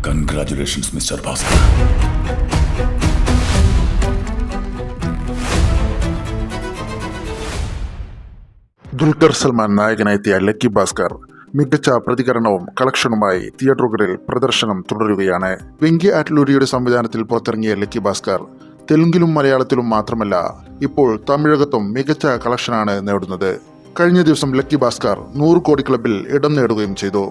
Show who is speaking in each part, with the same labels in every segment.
Speaker 1: Congratulations mister Bhaskar.
Speaker 2: Dulquer Salmaan നായകനെത്തിയ lucky Bhaskar മികച്ച പ്രതികരണവും കളക്ഷനുമായി തിയേറ്ററുകളിൽ പ്രദർശനം തുടരുകയാണ്. വെങ്കി ആറ്റ്ലൂരിയുടെ സംവിധാനത്തിൽ പുറത്തിറങ്ങിയ ലക്കി ഭാസ്കർ തെലുങ്കിലും മലയാളത്തിലും മാത്രമല്ല ഇപ്പോൾ തമിഴകത്തും മികച്ച കളക്ഷനാണ് നേടുന്നത്. കഴിഞ്ഞ ദിവസം ലക്കി ഭാസ്കർ 100 കോടി ക്ലബിൽ ഇടം നേടുകയും ചെയ്തു.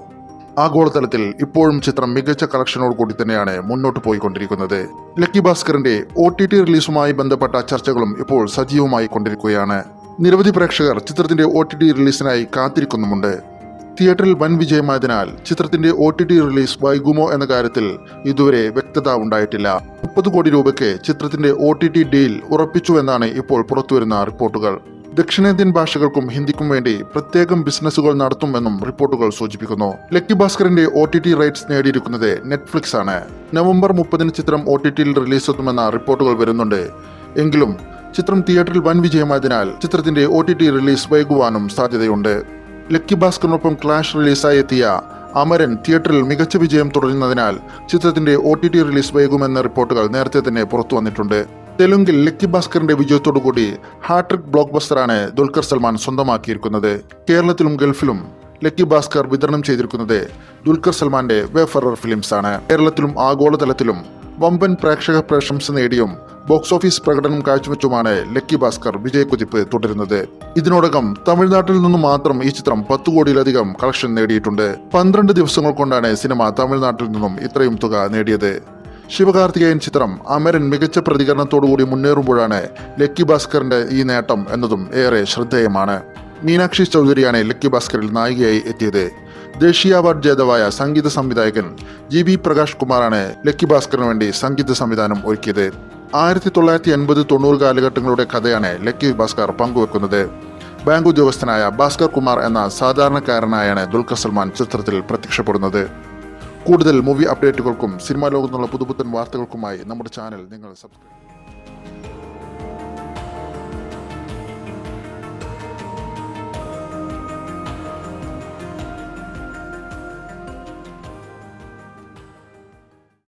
Speaker 2: ആഗോളതലത്തിൽ ഇപ്പോഴും ചിത്രം മികച്ച കളക്ഷനോട് കൂടി തന്നെയാണ് മുന്നോട്ട് പോയിക്കൊണ്ടിരിക്കുന്നത്. ലക്കി ഭാസ്കറിന്റെ OTT റിലീസുമായി ബന്ധപ്പെട്ട ചർച്ചകളും ഇപ്പോൾ സജീവമായി കൊണ്ടിരിക്കുകയാണ്. നിരവധി പ്രേക്ഷകർ ചിത്രത്തിന്റെ OTT റിലീസിനായി കാത്തിരിക്കുന്നുമുണ്ട്. തിയേറ്ററിൽ വൻ വിജയമായതിനാൽ ചിത്രത്തിന്റെ OTT റിലീസ് വൈകുമോ എന്ന കാര്യത്തിൽ ഇതുവരെ വ്യക്തത ഉണ്ടായിട്ടില്ല. 30 കോടി രൂപയ്ക്ക് ചിത്രത്തിന്റെ OTT ഡീൽ ഉറപ്പിച്ചുവെന്നാണ് ഇപ്പോൾ പുറത്തുവരുന്ന റിപ്പോർട്ടുകൾ. ദക്ഷിണേന്ത്യൻ ഭാഷകൾക്കും ഹിന്ദിക്കും വേണ്ടി പ്രത്യേകം ബിസിനസ്സുകൾ നടത്തുമെന്നും റിപ്പോർട്ടുകൾ സൂചിപ്പിക്കുന്നു. ലക്കി ഭാസ്കറിന്റെ OTT റൈറ്റ്സ് നേടിയിരിക്കുന്നത് നെറ്റ്ഫ്ലിക്സ് ആണ്. നവംബർ 30 ചിത്രം OTTയിൽ റിലീസെത്തുമെന്ന റിപ്പോർട്ടുകൾ വരുന്നുണ്ട്. എങ്കിലും ചിത്രം തിയേറ്ററിൽ വൻ വിജയമായതിനാൽ ചിത്രത്തിന്റെ OTT റിലീസ് വൈകുവാനും സാധ്യതയുണ്ട്. ലക്കി ഭാസ്കറിനൊപ്പം ക്ലാഷ് റിലീസായി എത്തിയ അമരൻ തിയേറ്ററിൽ മികച്ച വിജയം തുടരുന്നതിനാൽ ചിത്രത്തിന്റെ OTT റിലീസ് വൈകുമെന്ന റിപ്പോർട്ടുകൾ നേരത്തെ തന്നെ പുറത്തു വന്നിട്ടുണ്ട്. തെലുങ്കിൽ ലക്കി ഭാസ്കറിന്റെ വിജയത്തോടുകൂടി ഹാട്രിക് ബ്ലോക്ക് ബസ്റ്ററാണ് ദുൽഖർ സൽമാൻ സ്വന്തമാക്കിയിരിക്കുന്നത്. കേരളത്തിലും ഗൾഫിലും ലക്കി ഭാസ്കർ വിതരണം ചെയ്തിരിക്കുന്നത് ദുൽഖർ സൽമാന്റെ വേഫറർ ഫിലിംസ് ആണ്. കേരളത്തിലും ആഗോളതലത്തിലും വമ്പൻ പ്രേക്ഷക പ്രശംസ നേടിയും ബോക്സ് ഓഫീസ് പ്രകടനം കാഴ്ചവെച്ചുമാണ് ലക്കി ഭാസ്കർ വിജയക്കുതിപ്പ് തുടരുന്നത്. ഇതിനോടകം തമിഴ്നാട്ടിൽ നിന്നും മാത്രം ഈ ചിത്രം 10 കോടിയിലധികം കളക്ഷൻ നേടിയിട്ടുണ്ട്. 12 ദിവസങ്ങൾ കൊണ്ടാണ് സിനിമ തമിഴ്നാട്ടിൽ നിന്നും ഇത്രയും തുക നേടിയത്. ശിവകാർത്തികേയൻ ചിത്രം അമരൻ മികച്ച പ്രതികരണത്തോടുകൂടി മുന്നേറുമ്പോഴാണ് ലക്കി ഭാസ്കറിന്റെ ഈ നേട്ടം എന്നതും ഏറെ ശ്രദ്ധേയമാണ്. മീനാക്ഷി ചൗധരിയാണ് ലക്കി ഭാസ്കറിൽ നായികയായി എത്തിയത്. ദേശീയ അവാർഡ് ജേതാവായ സംഗീത സംവിധായകൻ GB പ്രകാശ് കുമാറാണ് ലക്കി ഭാസ്കറിന് വേണ്ടി സംഗീത സംവിധാനം ഒരുക്കിയത്. 1980-90 കാലഘട്ടങ്ങളുടെ കഥയാണ് ലക്കി ഭാസ്കർ പങ്കുവെക്കുന്നത്. ബാങ്ക് ഉദ്യോഗസ്ഥനായ ഭാസ്കർ കുമാർ എന്ന സാധാരണക്കാരനായാണ് ദുൽഖർ സൽമാൻ ചിത്രത്തിൽ പ്രത്യക്ഷപ്പെടുന്നത്. കൂടുതൽ മൂവി അപ്ഡേറ്റുകൾക്കും സിനിമാ ലോകത്തുള്ള പുതുപുത്തൻ വാർത്തകൾക്കുമായി നമ്മുടെ ചാനൽ നിങ്ങൾ സബ്സ്ക്രൈബ്